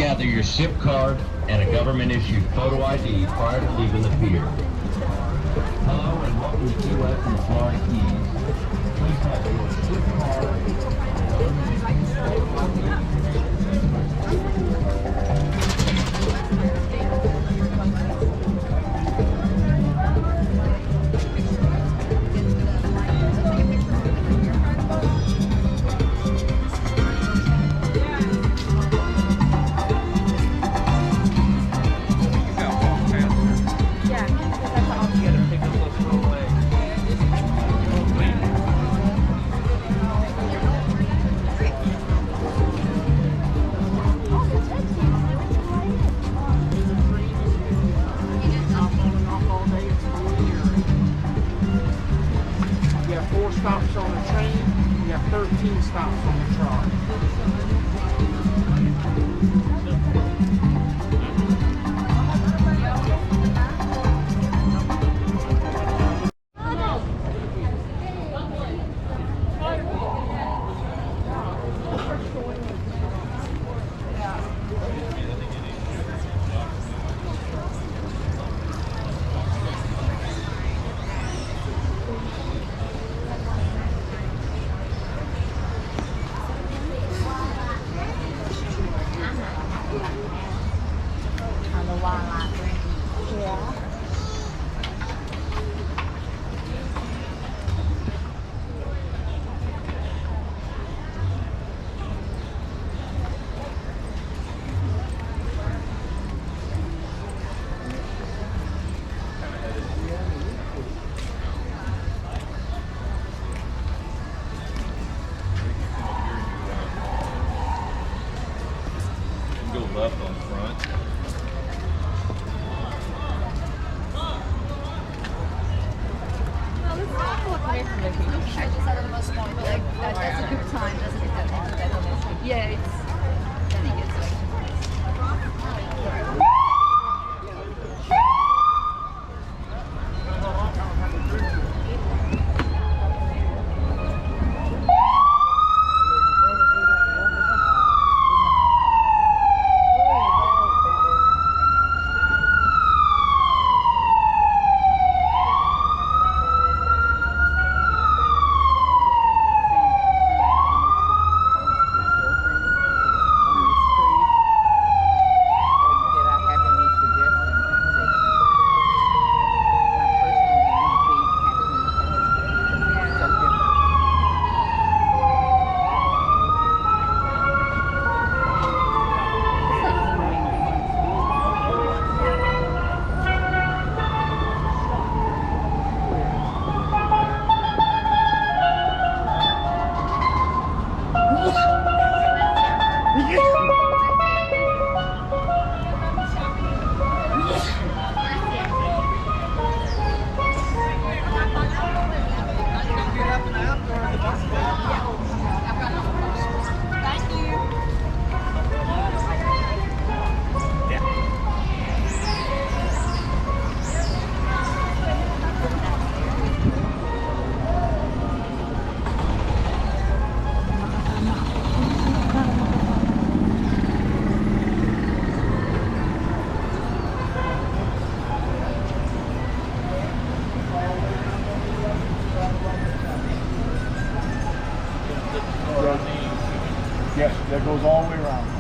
gather your SIP card and a government-issued photo ID prior to leaving the pier. Hello and welcome to Key West and Florida Keys. Please have your SIP card and government-issued stops on the train, we have 13 stops on the trolley. Left on front. I just had the most fun, but like that's a good time, doesn't it? Yeah, it's. I think it's like. Yes, that goes all the way around.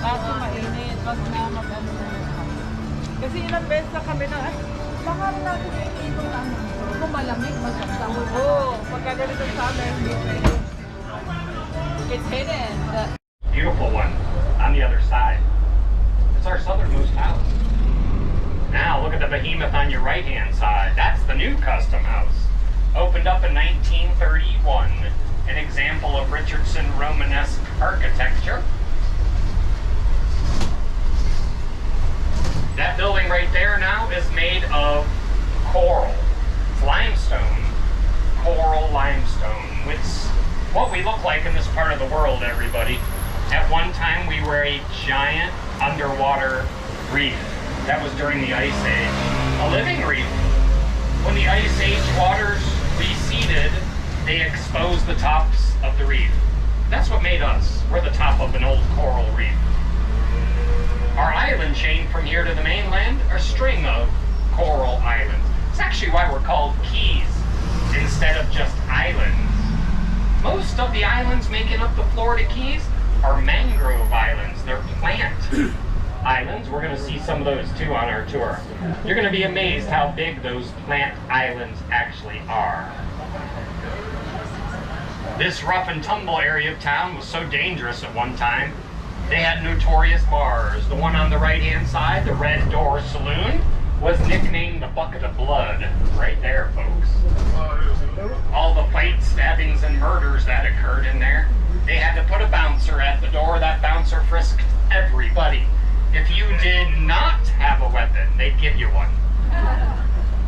Kaso mainit, wag na mag-ano na. Kasi ilang beses na kami na, ay, baka natin yung ikot ano. Kung malamig, magkakasama. Oo, pagka ganito sa amin, it's hidden. Beautiful one on the other side. It's our southernmost house. Now look at the behemoth on your right-hand side. That's the new custom house. Opened up in 1931. An example of Richardson Romanesque architecture. That building right there now is made of coral. It's limestone. Coral limestone. It's what we look like in this part of the world, everybody. At one time, we were a giant underwater reef. That was during the Ice Age. A living reef. When the Ice Age waters receded, they exposed the tops of the reef. That's what made us. We're the top of an old coral reef. Our island chain from here to the mainland are a string of coral islands. It's actually why we're called keys instead of just islands. Most of the islands making up the Florida Keys are mangrove islands. They're plant islands. We're going to see some of those too on our tour. You're going to be amazed how big those plant islands actually are. This rough and tumble area of town was so dangerous at one time. They had notorious bars. The one on the right-hand side, the Red Door Saloon, was nicknamed the Bucket of Blood. Right there, folks. All the fights, stabbings, and murders that occurred in there. They had to put a bouncer at the door. That bouncer frisked everybody. If you did not have a weapon, they'd give you one.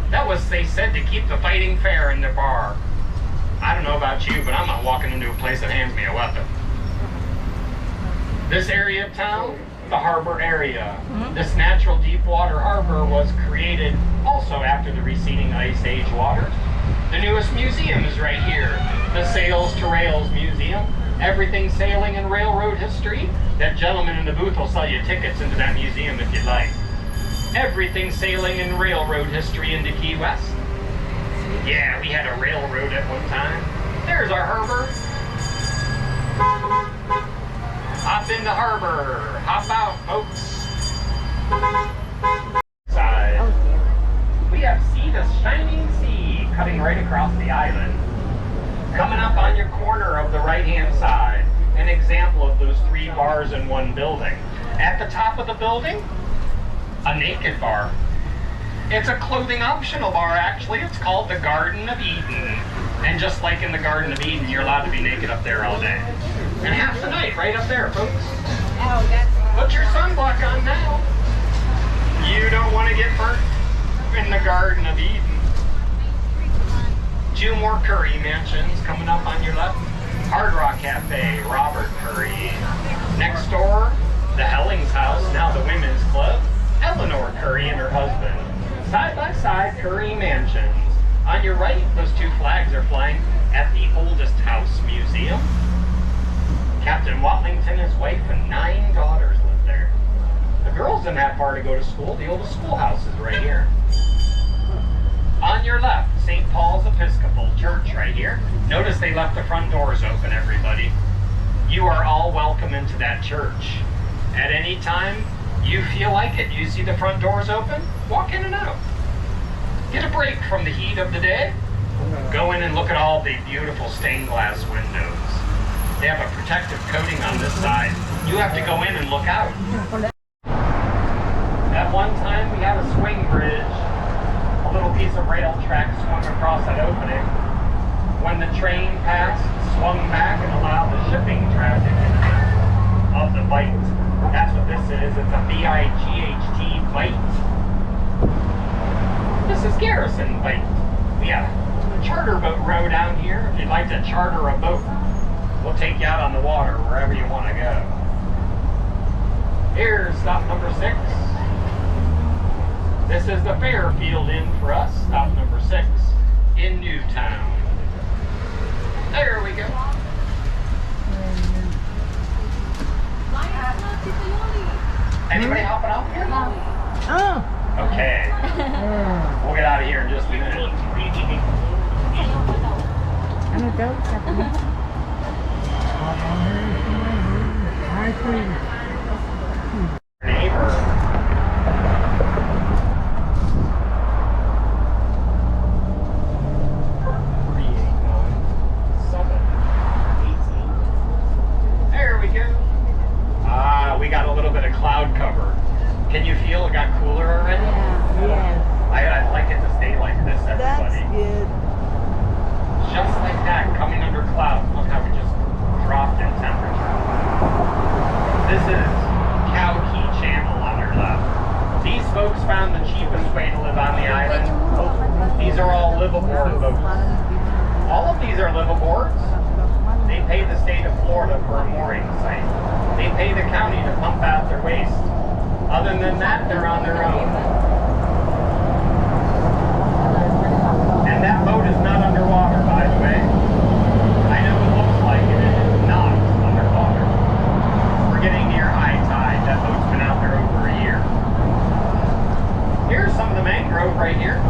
That was, they said, to keep the fighting fair in the bar. I don't know about you, but I'm not walking into a place that hands me a weapon. This area of town, the harbor area. This natural deep water harbor was created also after the receding Ice Age waters. The newest museum is right here, the Sails to Rails Museum. Everything sailing and railroad history. That gentleman in the booth will sell you tickets into that museum if you'd like. Everything sailing and railroad history into Key West. Yeah, we had a railroad at one time. There's our harbor. Hop in the harbor. Hop out, folks. Side. We have See the Shining Sea cutting right across the island. Coming up on your corner of the right-hand side, an example of those 3 bars in one building. At the top of the building, a naked bar. It's a clothing optional bar, actually. It's called the Garden of Eden. And just like in the Garden of Eden, you're allowed to be naked up there all day. And half the night, right up there, folks. Oh, that's... Put your sunblock on now. You don't want to get burnt in the Garden of Eden. 2 more Curry mansions coming up on your left. Hard Rock Cafe, Robert Curry. Next door, the Hellings house, now the Women's Club. Eleanor Curry and her husband. Side by side, Curry mansions. On your right, those 2 flags are flying at the Oldest House Museum. Captain Watlington, his wife, and 9 daughters live there. The girls didn't have far to go to school. The oldest schoolhouse is right here. On your left, St. Paul's Episcopal Church right here. Notice they left the front doors open, everybody. You are all welcome into that church. At any time you feel like it, you see the front doors open, walk in and out. Get a break from the heat of the day. Go in and look at all the beautiful stained glass windows. They have a protective coating on this side. You have to go in and look out. At one time we had a swing bridge. A little piece of rail track swung across that opening. When the train passed, swung back and allowed the shipping traffic in and out of the bight. That's what this is. It's a B-I-G-H-T bight. This is Garrison Bight. We have a charter boat row down here. If you'd like to charter a boat, we'll take you out on the water wherever you want to go. Here's stop number 6. This is the Fairfield Inn for us, stop number 6, in Newtown. There we go. Anybody hopping out here? Oh. Okay. We'll get out of here in just a minute. Ano daw? cloud cover. Can you feel it got cooler already? Yes. I'd like it to stay like this, That's everybody. good. Just like that, coming under clouds. Look how we just dropped in temperature. This is Cow Key Channel on our left. These folks found the cheapest way to live on the island. These are all live-aboard boats. All of these are live-aboards. They pay the state of Florida for a mooring site. They pay the county to pump out their waste. Other than that, they're on their own. And that boat is not underwater, by the way. I know it looks like it, it is not underwater. We're getting near high tide. That boat's been out there over a year. Here's some of the mangrove right here.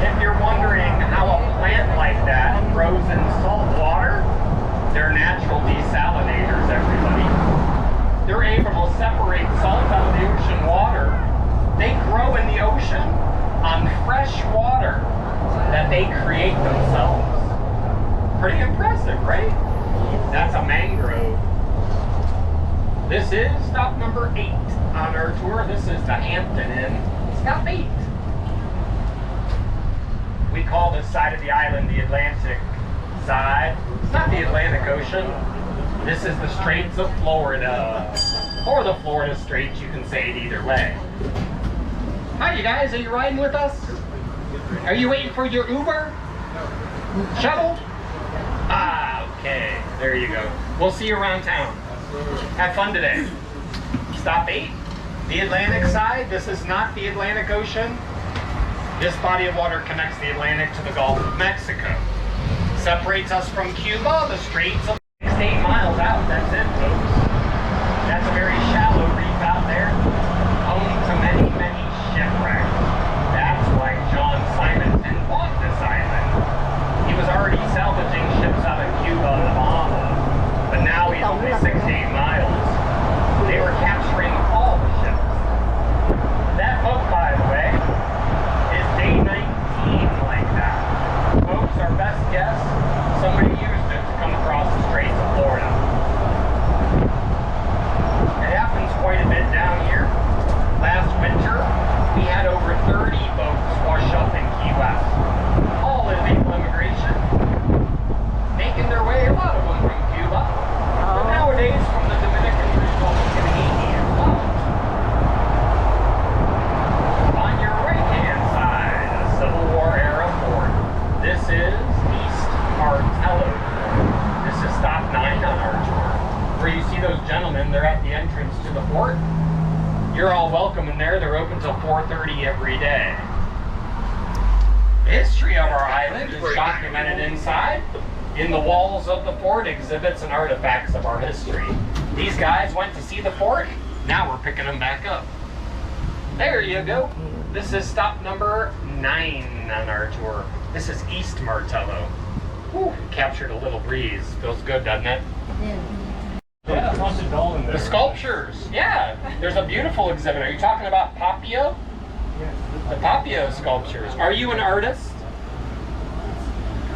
If you're wondering how a plant like that grows in salt water, they're natural desalinators, everybody. They're able to separate salt out of the ocean water. They grow in the ocean on fresh water that they create themselves. Pretty impressive, right? That's a mangrove. This is stop number 8 on our tour. This is the Hampton Inn. Stop 8. We call this side of the island the Atlantic side. It's not the Atlantic Ocean. This is the Straits of Florida. Or the Florida Straits, you can say it either way. Hi, you guys, are you riding with us? Are you waiting for your Uber? Shuttle? Ah, okay, there you go. We'll see you around town. Have fun today. Stop 8, the Atlantic side. This is not the Atlantic Ocean. This body of water connects the Atlantic to the Gulf of Mexico. Separates us from Cuba, the Straits of 6 to 8 miles out. That's it, folks. That's a very shallow reef out there, home to many, many shipwrecks. That's why John Simonton bought this island. He was already salvaging ships out of Cuba and the Bahamas, but now he's only 6 to 8 miles. They were capturing all the ships. That boat, by the way, is day 19 like that. Folks, our best guess, somebody used it to come across the Straits of Florida. It happens quite a bit down here. Last winter, we had over 30 boats wash up in Key West. All illegal immigration, making their way, a lot of them from Cuba, but nowadays from the Dominican Republic and Haiti as well. On your right-hand side, a Civil War era fort. This is East Martello. This is stop 9 on our tour. Where you see those gentlemen, they're at the entrance to the fort. You're all welcome in there. They're open till 4:30 every day. The history of our island is documented inside. In the walls of the fort, exhibits and artifacts of our history. These guys went to see the fort. Now we're picking them back up. There you go. This is stop number 9 on our tour. This is East Martello. Whew, captured a little breeze. Feels good, doesn't it? Yeah, lots of doll in there. The sculptures, yeah. There's a beautiful exhibit. Are you talking about Papio? The Papio sculptures. Are you an artist?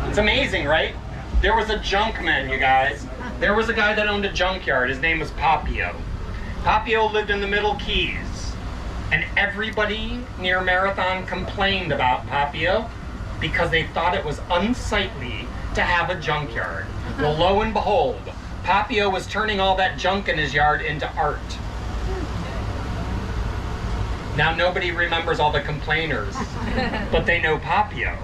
It's amazing, right? There was a junkman, you guys. There was a guy that owned a junkyard. His name was Papio. Papio lived in the Middle Keys. And everybody near Marathon complained about Papio because they thought it was unsightly to have a junkyard. Well, lo and behold, Papio was turning all that junk in his yard into art. Now nobody remembers all the complainers, but they know Papio.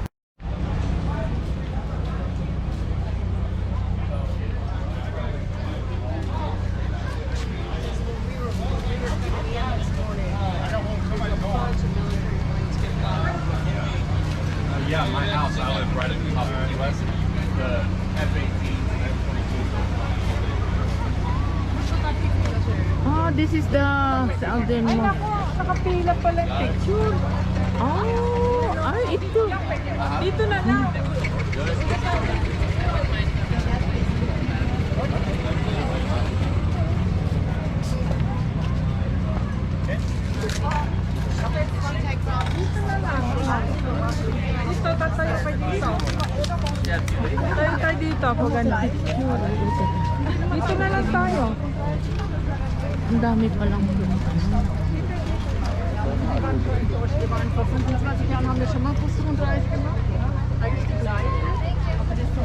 Yeah, my house, I live right at the top of Key West. The F-18 and F-22. Oh, this is the Southernmost. Ay, nako, nakapila pala yung picture. Oh, ay, ito. Dito na lang. Dito, tatayo pa dito. Tayo dito, pag ano. Dito na lang tayo. Ang dami palang Wir waren vor 25 Jahren, haben wir schon mal Busterundreise gemacht. Ja? Eigentlich die gleiche. Aber das ist so.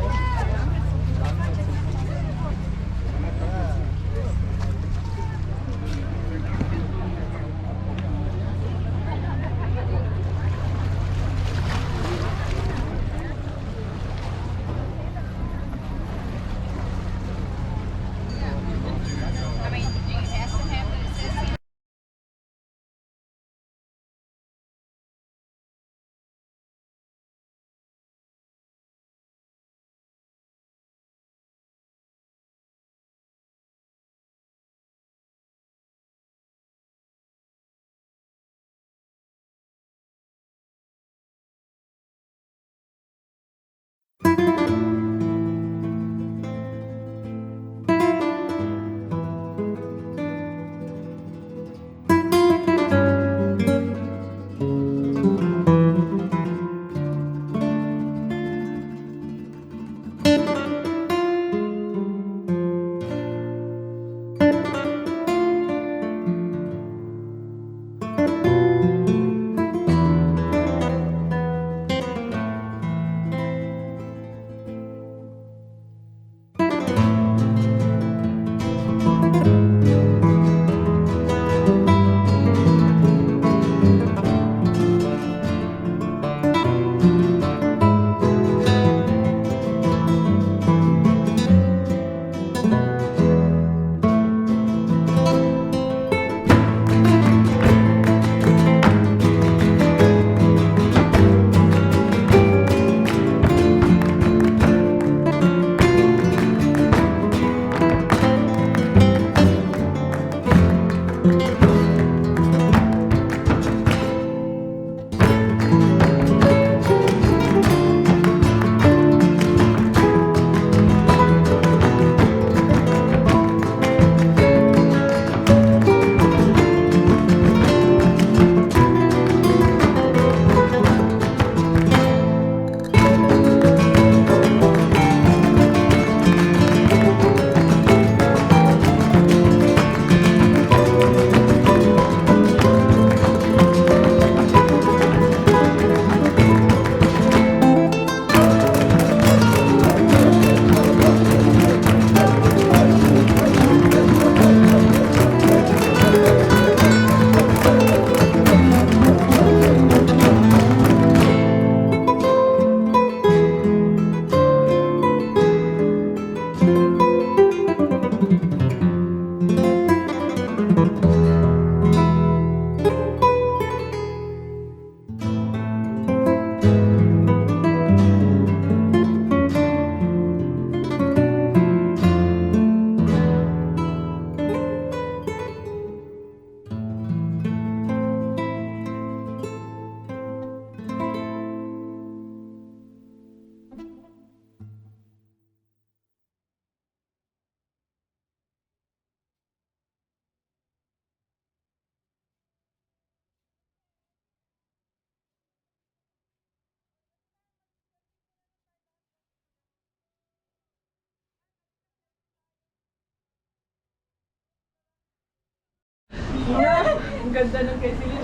Ang ganda ng kay Celine.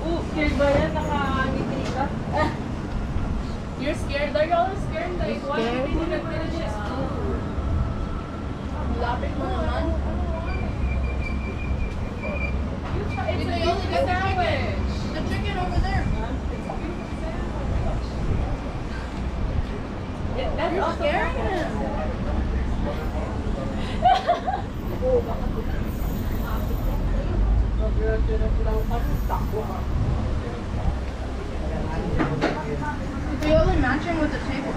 Oo. Scared ba yan? Nakangiti ka? You're scared? Are you all scared? Like, why do you think finish this food? Lapit mo naman. It's a chicken sandwich. The chicken over there. That's You're scaring him. It's really matching with the table.